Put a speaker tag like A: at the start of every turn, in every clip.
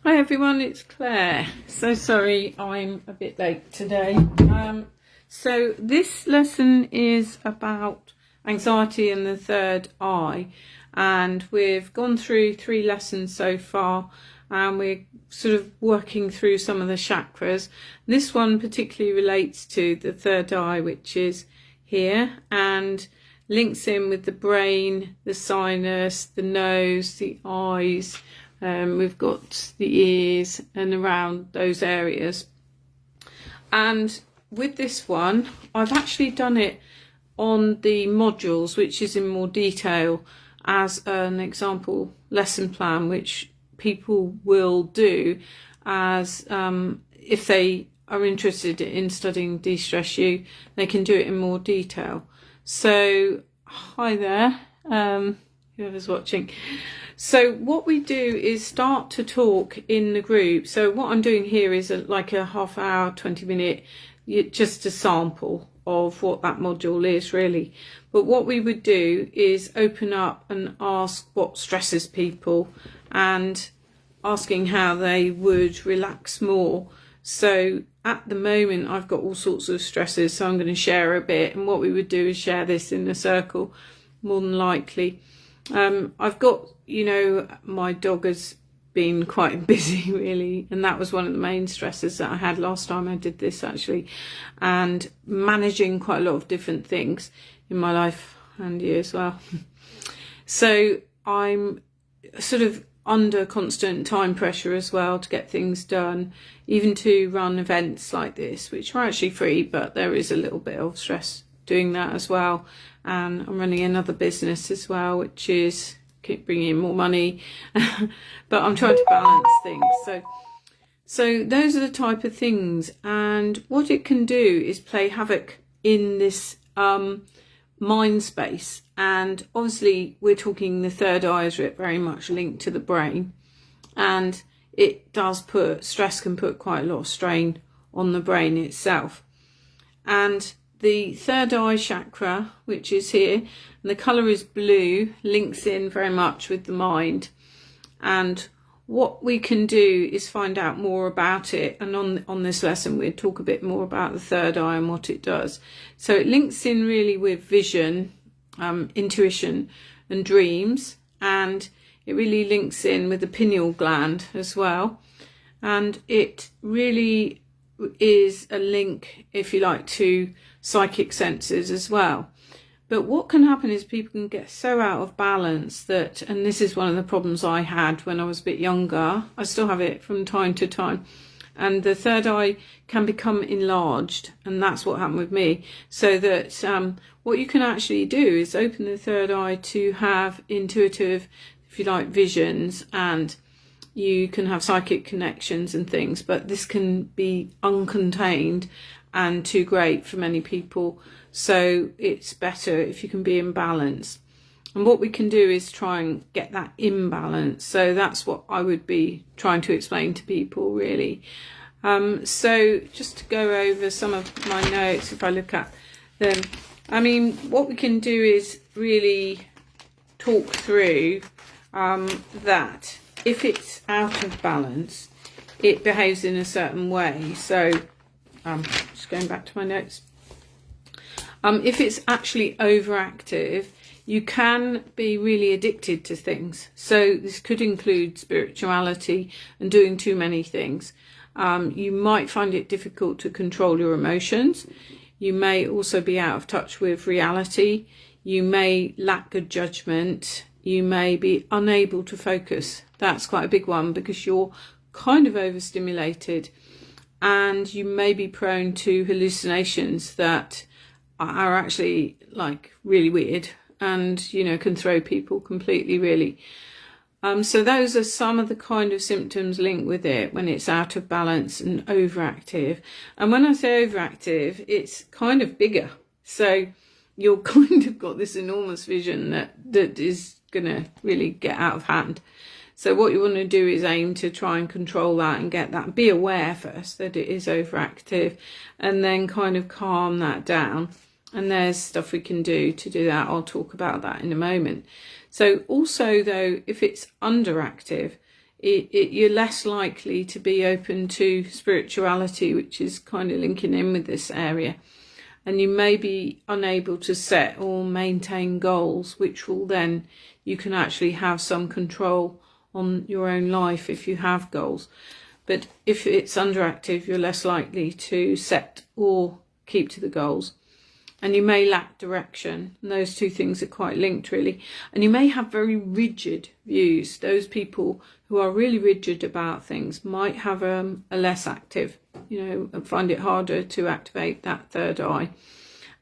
A: Hi everyone, it's Claire. So sorry I'm a bit late today. So this lesson is about anxiety in the third eye, and we've gone through 3 lessons so far, and we're sort of working through some of the chakras. This one particularly relates to the third eye, which is here, and links in with the brain, the sinus, the nose, the eyes. We've got the ears and around those areas. And with this one, I've actually done it on the modules, which is in more detail, as an example lesson plan, which people will do as if they are interested in studying DeStressYou, they can do it in more detail. So hi there, whoever's watching. So what we do is start to talk in the group. So what I'm doing here is like a half hour, 20-minute, just a sample of what that module is really. But what we would do is open up and ask what stresses people and asking how they would relax more. So at the moment I've got all sorts of stresses, so I'm going to share a bit, and what we would do is share this in a circle more than likely. I've got, my dog has been quite busy really, and that was one of the main stresses that I had last time I did this actually, and managing quite a lot of different things in my life and you as well. So I'm sort of under constant time pressure as well to get things done, even to run events like this, which are actually free, but there is a little bit of stress doing that as well. And I'm running another business as well, which is keep bringing in more money, but I'm trying to balance things. So those are the type of things, and what it can do is play havoc in this mind space. And obviously we're talking the third eye is very much linked to the brain, and it does stress can put quite a lot of strain on the brain itself. And the third eye chakra, which is here, and the colour is blue, links in very much with the mind. And what we can do is find out more about it. And on this lesson, we'll talk a bit more about the third eye and what it does. So it links in really with vision, intuition and dreams. And it really links in with the pineal gland as well. And it really is a link, if you like, to psychic senses as well. But what can happen is people can get so out of balance that, and this is one of the problems I had when I was a bit younger, I still have it from time to time, and the third eye can become enlarged, and that's what happened with me. So that what you can actually do is open the third eye to have intuitive, if you like, visions, and you can have psychic connections and things, but this can be uncontained and too great for many people. So it's better if you can be in balance. And what we can do is try and get that imbalance. So that's what I would be trying to explain to people really. So just to go over some of my notes, if I look at them, I mean, what we can do is really talk through that if it's out of balance, it behaves in a certain way. So just going back to my notes. If it's actually overactive, you can be really addicted to things. So this could include spirituality and doing too many things. You might find it difficult to control your emotions. You may also be out of touch with reality. You may lack good judgment. You may be unable to focus. That's quite a big one because you're kind of overstimulated, and you may be prone to hallucinations that are actually like really weird and, can throw people completely really. So those are some of the kind of symptoms linked with it when it's out of balance and overactive. And when I say overactive, it's kind of bigger. So you're kind of got this enormous vision that is going to really get out of hand. So what you want to do is aim to try and control that and get that. Be aware first that it is overactive, and then kind of calm that down. And there's stuff we can do to do that. I'll talk about that in a moment. So also though, if it's underactive, you're less likely to be open to spirituality, which is kind of linking in with this area. And you may be unable to set or maintain goals, which will then, you can actually have some control on your own life if you have goals. But if it's underactive, you're less likely to set or keep to the goals. And you may lack direction. And those two things are quite linked, really. And you may have very rigid views. Those people who are really rigid about things might have a less active, and find it harder to activate that third eye.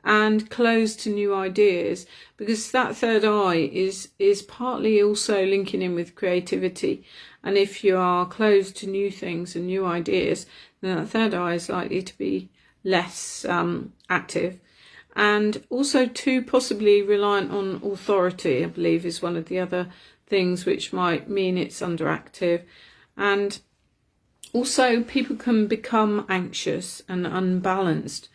A: And closed to new ideas, because that third eye is partly also linking in with creativity. And if you are closed to new things and new ideas, then that third eye is likely to be less active. And also too possibly reliant on authority, I believe, is one of the other things which might mean it's underactive. And also people can become anxious and unbalanced,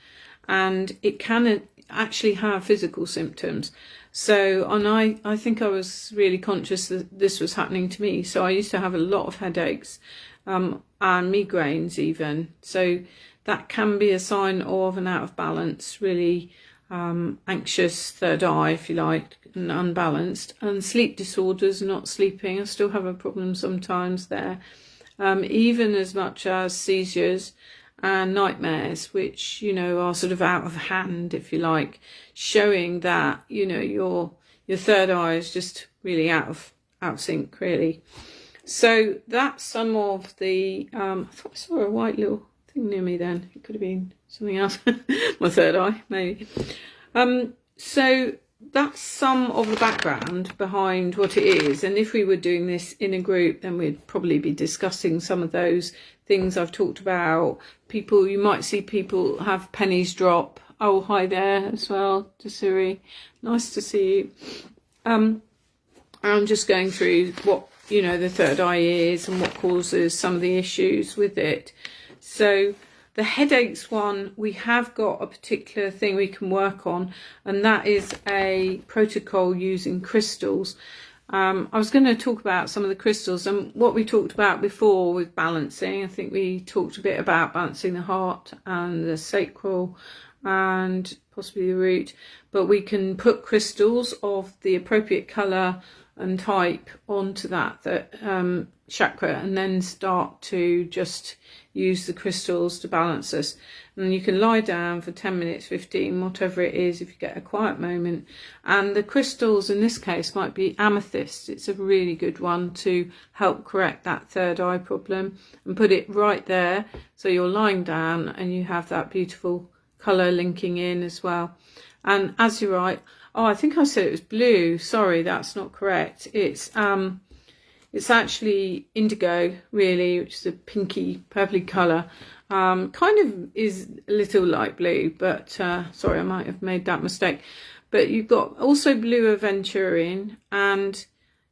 A: and it can actually have physical symptoms. So, and I think I was really conscious that this was happening to me. So I used to have a lot of headaches and migraines even. So that can be a sign of an out of balance, really anxious third eye, if you like, and unbalanced. And sleep disorders, not sleeping, I still have a problem sometimes there. Even as much as seizures and nightmares, which, are sort of out of hand, if you like, showing that, your third eye is just really out of sync, really. So that's some of the, I thought I saw a white little thing near me then. It could have been something else. My third eye, maybe. So that's some of the background behind what it is. And if we were doing this in a group, then we'd probably be discussing some of those things I've talked about. You might see people have pennies drop. Oh, hi there as well, DeStressYou. Nice to see you. I'm just going through what, the third eye is and what causes some of the issues with it. So the headaches one, we have got a particular thing we can work on, and that is a protocol using crystals. I was going to talk about some of the crystals and what we talked about before with balancing. I think we talked a bit about balancing the heart and the sacral and possibly the root, but we can put crystals of the appropriate colour and type onto that chakra, and then start to just use the crystals to balance us. And you can lie down for 10 minutes, 15, whatever it is, if you get a quiet moment. And the crystals in this case might be amethyst. It's a really good one to help correct that third eye problem, and put it right there so you're lying down and you have that beautiful colour linking in as well. And azurite, I think I said it was blue. Sorry, that's not correct. It's actually indigo, really, which is a pinky, purpley colour. Kind of is a little light blue, but sorry, I might have made that mistake. But you've got also blue aventurine, and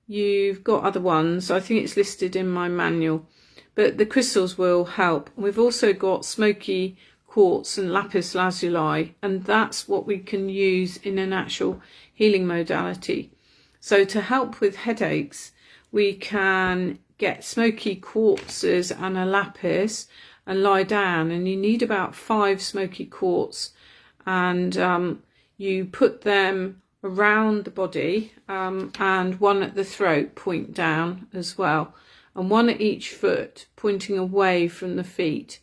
A: you've got other ones. I think it's listed in my manual, but the crystals will help. We've also got smoky quartz and lapis lazuli, and that's what we can use in an actual healing modality. So to help with headaches, we can get smoky quartzes and a lapis and lie down, and you need about 5 smoky quartz, and you put them around the body, and one at the throat, point down as well, and one at each foot pointing away from the feet,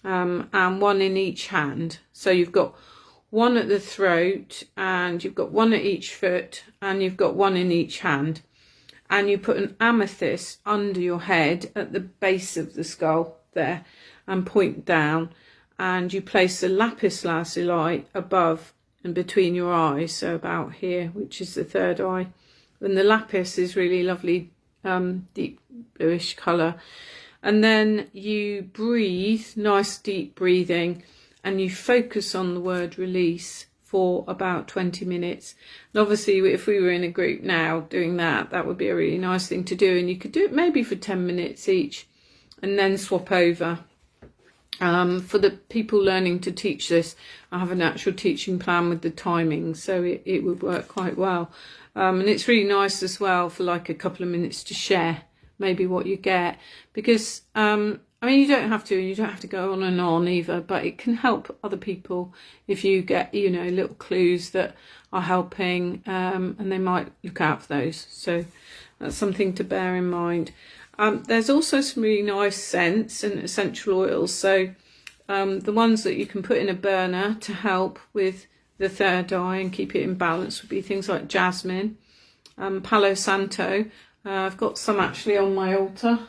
A: and one in each hand. So you've got one at the throat, and you've got one at each foot, and you've got one in each hand. And you put an amethyst under your head at the base of the skull there, and point down, and you place the lapis lazuli above and between your eyes, so about here, which is the third eye. And the lapis is really lovely, deep bluish colour. And then you breathe, nice deep breathing, and you focus on the word release for about 20 minutes. And obviously, if we were in a group now doing that, that would be a really nice thing to do. And you could do it maybe for 10 minutes each, and then swap over. For the people learning to teach this, I have an actual teaching plan with the timing, so it would work quite well. And it's really nice as well for like a couple of minutes to share maybe what you get, because I mean, you don't have to go on and on either, but it can help other people if you get, you know, little clues that are helping, and they might look out for those. So that's something to bear in mind. There's also some really nice scents and essential oils. So the ones that you can put in a burner to help with the third eye and keep it in balance would be things like jasmine, Palo Santo. I've got some actually on my altar.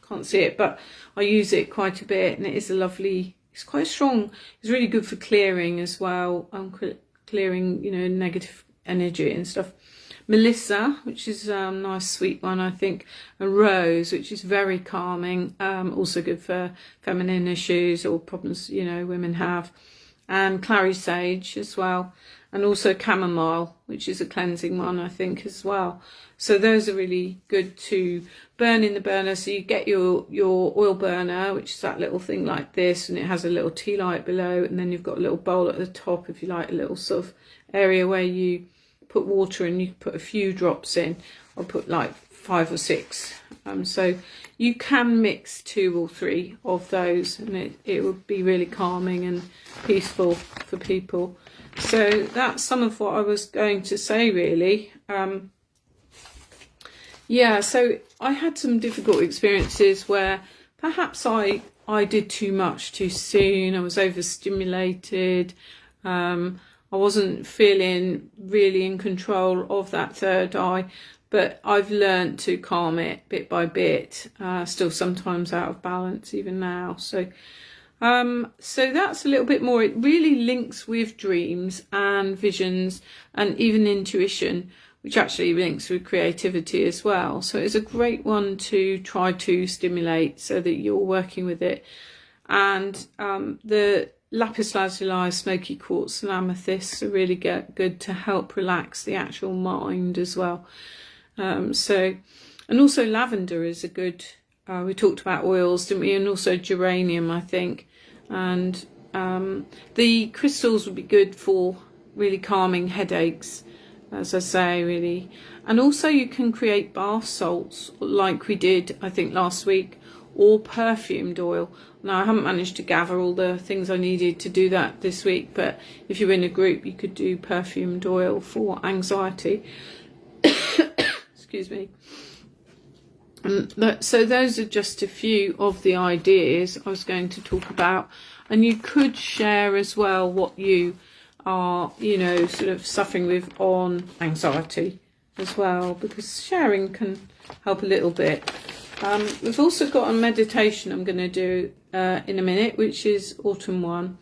A: Can't see it, but I use it quite a bit, and it is a lovely, it's quite strong. It's really good for clearing as well, clearing, you know, negative energy and stuff. Melissa, which is a nice sweet one, I think. And rose, which is very calming, also good for feminine issues or problems, you know, women have. And clary sage as well. And also chamomile, which is a cleansing one, I think, as well. So those are really good to burn in the burner. So you get your oil burner, which is that little thing like this, and it has a little tea light below, and then you've got a little bowl at the top, if you like, a little sort of area where you put water in. You can put a few drops in, or put like 5 or 6. So you can mix 2 or 3 of those, and it would be really calming and peaceful for people. So that's some of what I was going to say, really. Yeah, so I had some difficult experiences where perhaps I did too much too soon. I was overstimulated. I wasn't feeling really in control of that third eye, but I've learned to calm it bit by bit. Still sometimes out of balance even now. So that's a little bit more. It really links with dreams and visions and even intuition, which actually links with creativity as well. So it's a great one to try to stimulate so that you're working with it. And the lapis lazuli, smoky quartz and amethyst are really good to help relax the actual mind as well. And also lavender is a good, we talked about oils, didn't we? And also geranium, I think. And the crystals would be good for really calming headaches, as I say, really. And also you can create bath salts like we did, I think, last week, or perfumed oil. Now, I haven't managed to gather all the things I needed to do that this week, but if you're in a group, you could do perfumed oil for anxiety. Excuse me. So those are just a few of the ideas I was going to talk about. And you could share as well what you are, you know, sort of suffering with on anxiety as well, because sharing can help a little bit. We've also got a meditation I'm going to do in a minute, which is autumn one.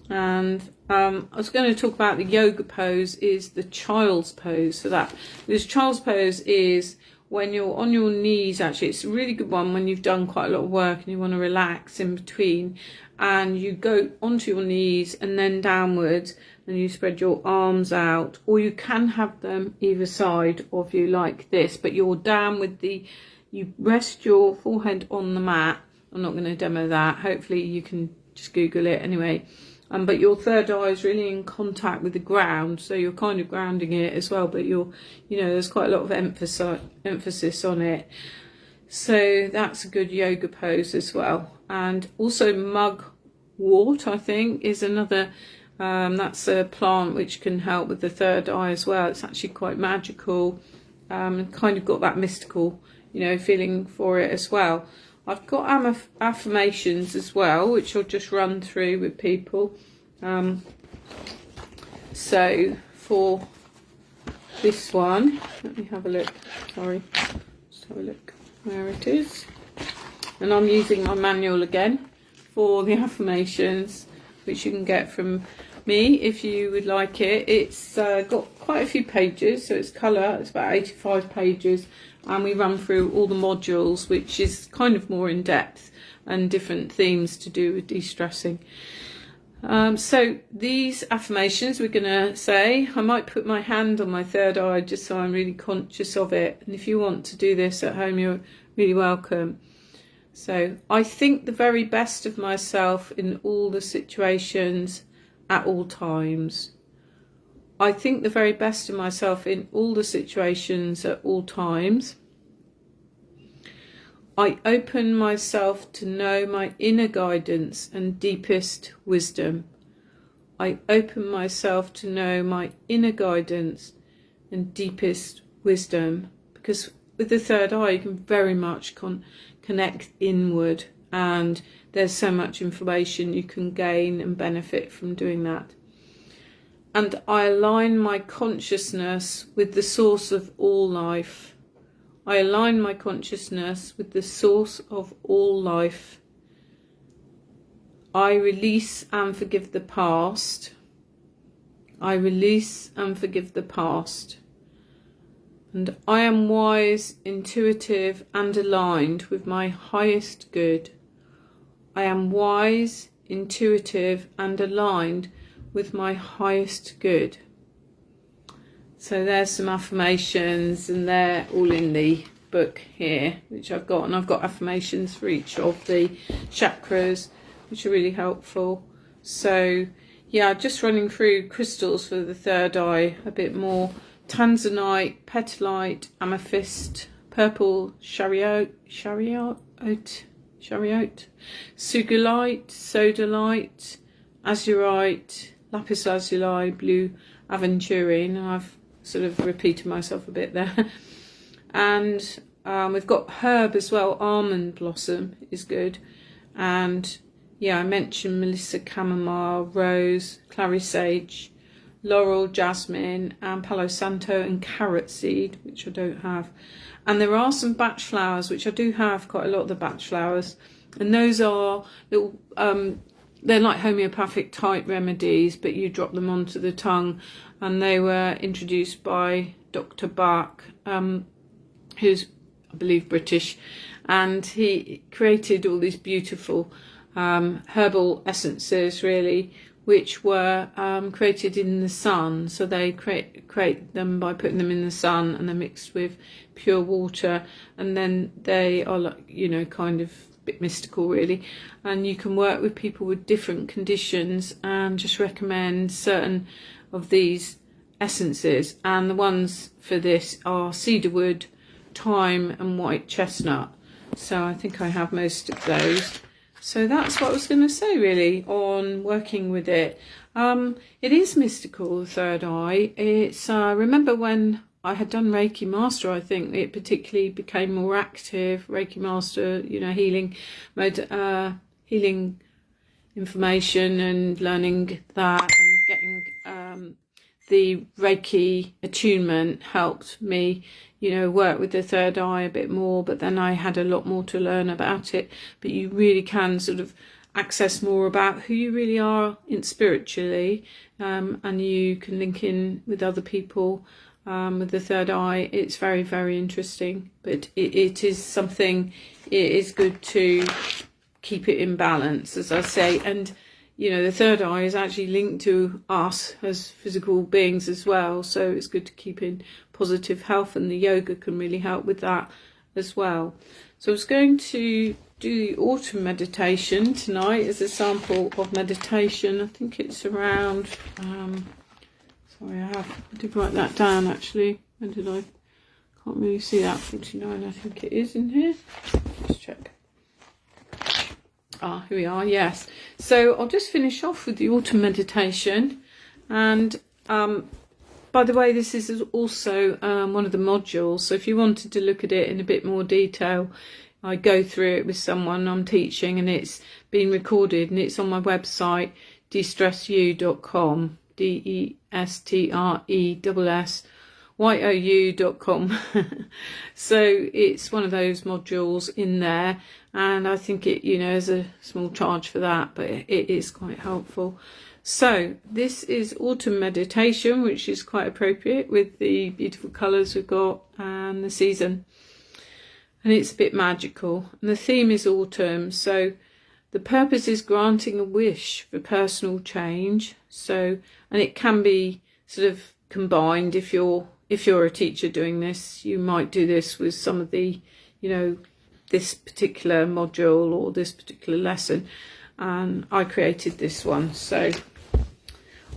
A: And I was going to talk about the yoga pose is the child's pose. So that this child's pose is when you're on your knees. Actually, it's a really good one when you've done quite a lot of work and you want to relax in between, and you go onto your knees and then downwards, and you spread your arms out, or you can have them either side of you like this, but you're down with you rest your forehead on the mat. I'm not going to demo that. Hopefully you can just Google it anyway. But your third eye is really in contact with the ground, so you're kind of grounding it as well, but there's quite a lot of emphasis on it. So that's a good yoga pose as well. And also mugwort, I think, is another, that's a plant which can help with the third eye as well. It's actually quite magical, kind of got that mystical, feeling for it as well. I've got affirmations as well, which I'll just run through with people. So for this one, let me have a look. Sorry, just have a look where it is. And I'm using my manual again for the affirmations, which you can get from me if you would like it. It's got quite a few pages, so it's colour. It's about 85 pages. And we run through all the modules, which is kind of more in depth and different themes to do with de-stressing. So these affirmations we're going to say, I might put my hand on my third eye just so I'm really conscious of it. And if you want to do this at home, you're really welcome. So I think the very best of myself in all the situations at all times. I think the very best of myself in all the situations at all times. I open myself to know my inner guidance and deepest wisdom. I open myself to know my inner guidance and deepest wisdom. Because with the third eye, you can very much connect inward, and there's so much information you can gain and benefit from doing that. And I align my consciousness with the source of all life. I align my consciousness with the source of all life. I release and forgive the past. I release and forgive the past. And I am wise, intuitive, and aligned with my highest good. I am wise, intuitive, and aligned with my highest good. So there's some affirmations, and they're all in the book here, which I've got. And I've got affirmations for each of the chakras, which are really helpful. So yeah, just running through crystals for the third eye a bit more. Tanzanite, petalite, amethyst, purple chariot, sugilite, sodalite, azurite, lapis lazuli, blue aventurine. And I've sort of repeated myself a bit there. And we've got herb as well. Almond blossom is good. And yeah, I mentioned Melissa chamomile, rose, clary sage, laurel, jasmine, and palo santo, and carrot seed, which I don't have. And there are some batch flowers, which I do have quite a lot of the batch flowers. And those are little, they're like homeopathic type remedies, but you drop them onto the tongue. And they were introduced by Dr. Bach, who's, I believe, British. And he created all these beautiful herbal essences, really, which were created in the sun. So they create them by putting them in the sun, and they're mixed with pure water, and then they are, like, you know, kind of a bit mystical, really. And you can work with people with different conditions and just recommend certain of these essences. And the ones for this are cedarwood, thyme, and white chestnut. So I think I have most of those. So that's what I was going to say, really, on working with it. It is mystical, the third eye. It's remember when I had done Reiki Master, I think it particularly became more active. Reiki Master, you know, healing information and learning that, and getting the Reiki attunement helped me, you know, work with the third eye a bit more. But then I had a lot more to learn about it. But you really can sort of access more about who you really are spiritually, and you can link in with other people with the third eye. It's very, very interesting. But it is something, it is good to keep it in balance, as I say. And you know, the third eye is actually linked to us as physical beings as well. So it's good to keep in positive health, and the yoga can really help with that as well. So I was going to do the autumn meditation tonight as a sample of meditation. I think it's around, sorry, I did write that down actually. When did I? Can't really see that. 49, I think it is in here. Let's check. Ah, here we are, yes. So I'll just finish off with the autumn meditation. And by the way, this is also one of the modules. So if you wanted to look at it in a bit more detail, I go through it with someone I'm teaching, and it's been recorded, and it's on my website, DeStressYou.com, DeStressYou.com. So it's one of those modules in there, and I think it, you know, there's a small charge for that, but it is quite helpful. So this is autumn meditation, which is quite appropriate with the beautiful colours we've got and the season, and it's a bit magical, and the theme is autumn. So the purpose is granting a wish for personal change. So, and it can be sort of combined. If you're a teacher doing this, you might do this with some of the, you know, this particular module or this particular lesson. And I created this one, so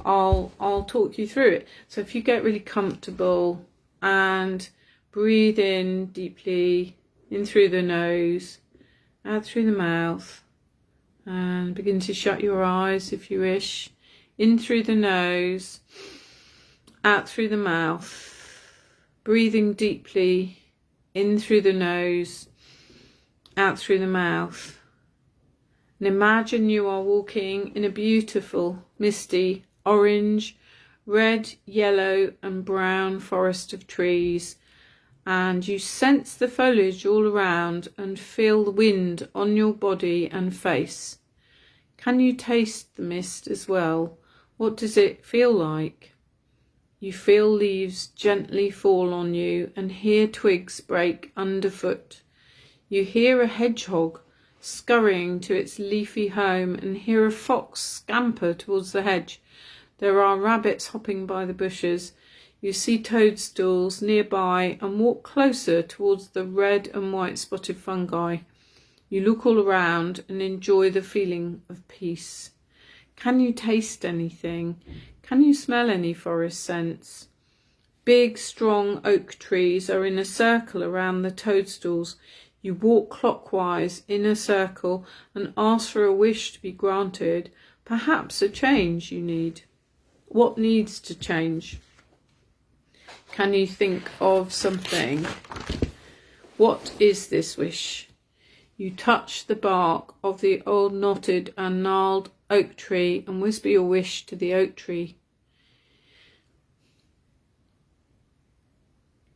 A: I'll talk you through it. So if you get really comfortable and breathe in deeply in through the nose, out through the mouth, and begin to shut your eyes if you wish. In through the nose, out through the mouth, breathing deeply, in through the nose, out through the mouth. And imagine you are walking in a beautiful, misty, orange, red, yellow and brown forest of trees, and you sense the foliage all around and feel the wind on your body and face. Can you taste the mist as well? What does it feel like? You feel leaves gently fall on you and hear twigs break underfoot. You hear a hedgehog scurrying to its leafy home and hear a fox scamper towards the hedge. There are rabbits hopping by the bushes. You see toadstools nearby and walk closer towards the red and white spotted fungi. You look all around and enjoy the feeling of peace. Can you taste anything? Can you smell any forest scents? Big, strong oak trees are in a circle around the toadstools. You walk clockwise in a circle and ask for a wish to be granted, perhaps a change you need. What needs to change? Can you think of something? What is this wish? You touch the bark of the old knotted and gnarled oak tree and whisper your wish to the oak tree.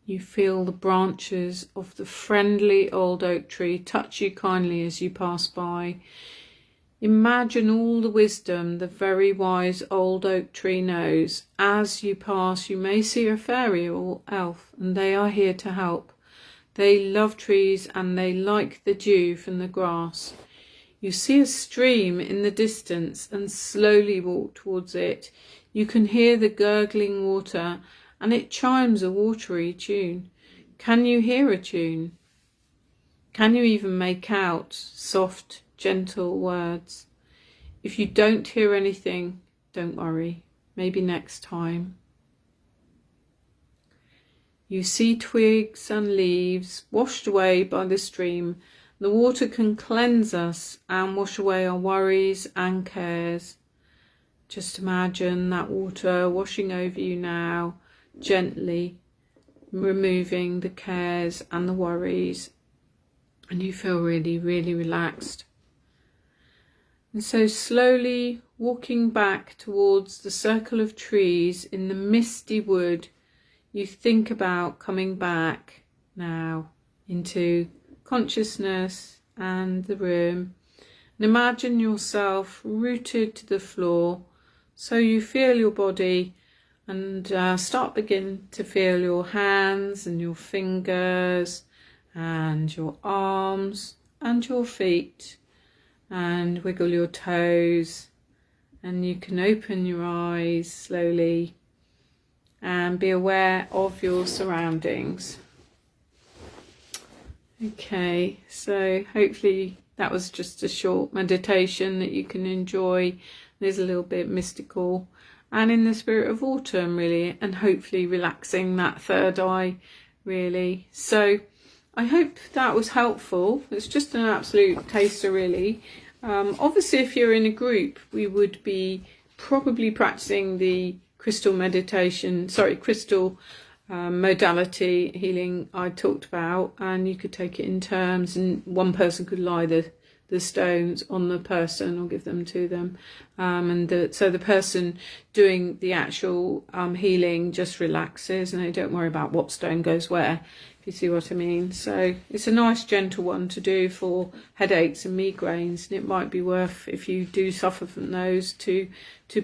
A: You feel the branches of the friendly old oak tree touch you kindly as you pass by. Imagine all the wisdom the very wise old oak tree knows. As you pass, you may see a fairy or elf, and they are here to help. They love trees and they like the dew from the grass. You see a stream in the distance and slowly walk towards it. You can hear the gurgling water and it chimes a watery tune. Can you hear a tune? Can you even make out soft, gentle words? If you don't hear anything, don't worry. Maybe next time. You see twigs and leaves washed away by the stream. The water can cleanse us and wash away our worries and cares. Just imagine that water washing over you now, gently removing the cares and the worries, and you feel really, really relaxed. And so slowly walking back towards the circle of trees in the misty wood, you think about coming back now into consciousness and the room, and imagine yourself rooted to the floor, so you feel your body and begin to feel your hands and your fingers and your arms and your feet, and wiggle your toes, and you can open your eyes slowly and be aware of your surroundings. Okay, so hopefully that was just a short meditation that you can enjoy. There's a little bit mystical and in the spirit of autumn, really, and hopefully relaxing that third eye, really. So I hope that was helpful. It's just an absolute taster, really. Obviously, if you're in a group, we would be probably practicing the crystal modality healing I talked about, and you could take it in turns, and one person could lie the stones on the person or give them to them, so the person doing the actual healing just relaxes and they don't worry about what stone goes where, if you see what I mean. So it's a nice gentle one to do for headaches and migraines, and it might be worth, if you do suffer from those, to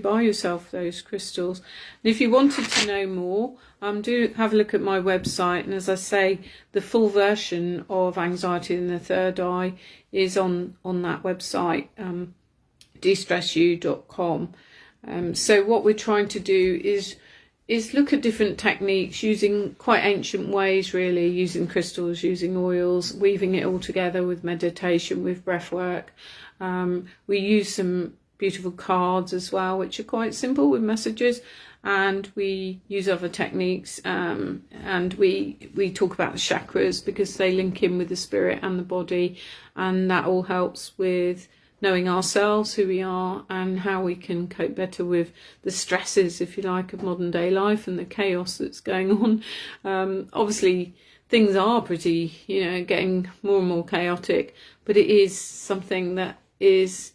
A: buy yourself those crystals. And if you wanted to know more, do have a look at my website, and as I say, the full version of Anxiety in the Third Eye is on that website, DeStressYou.com. So what we're trying to do is look at different techniques using quite ancient ways, really, using crystals, using oils, weaving it all together with meditation, with breath work. We use some beautiful cards as well, which are quite simple with messages. And we use other techniques, and we talk about the chakras because they link in with the spirit and the body, and that all helps with knowing ourselves, who we are, and how we can cope better with the stresses, if you like, of modern day life and the chaos that's going on. Obviously, things are pretty, getting more and more chaotic, but it is something that is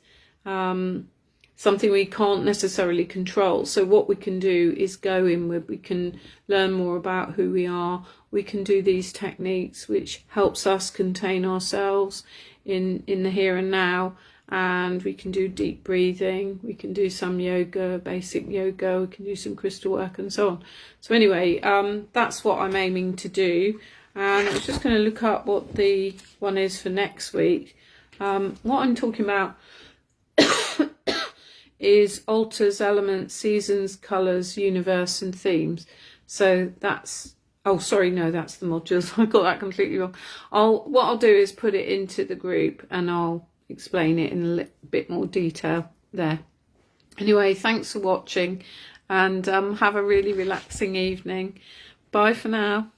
A: something we can't necessarily control. So what we can do is go inward. We can learn more about who we are. We can do these techniques, which helps us contain ourselves in the here and now. And we can do deep breathing. We can do some yoga, basic yoga. We can do some crystal work and so on. So anyway, that's what I'm aiming to do. And I was just going to look up what the one is for next week. What I'm talking about is altars, elements, seasons, colours, universe and themes. So that's, oh sorry, no, that's the modules. I got that completely wrong. What I'll do is put it into the group and I'll explain it in a little bit more detail there. Anyway, thanks for watching, and have a really relaxing evening. Bye for now.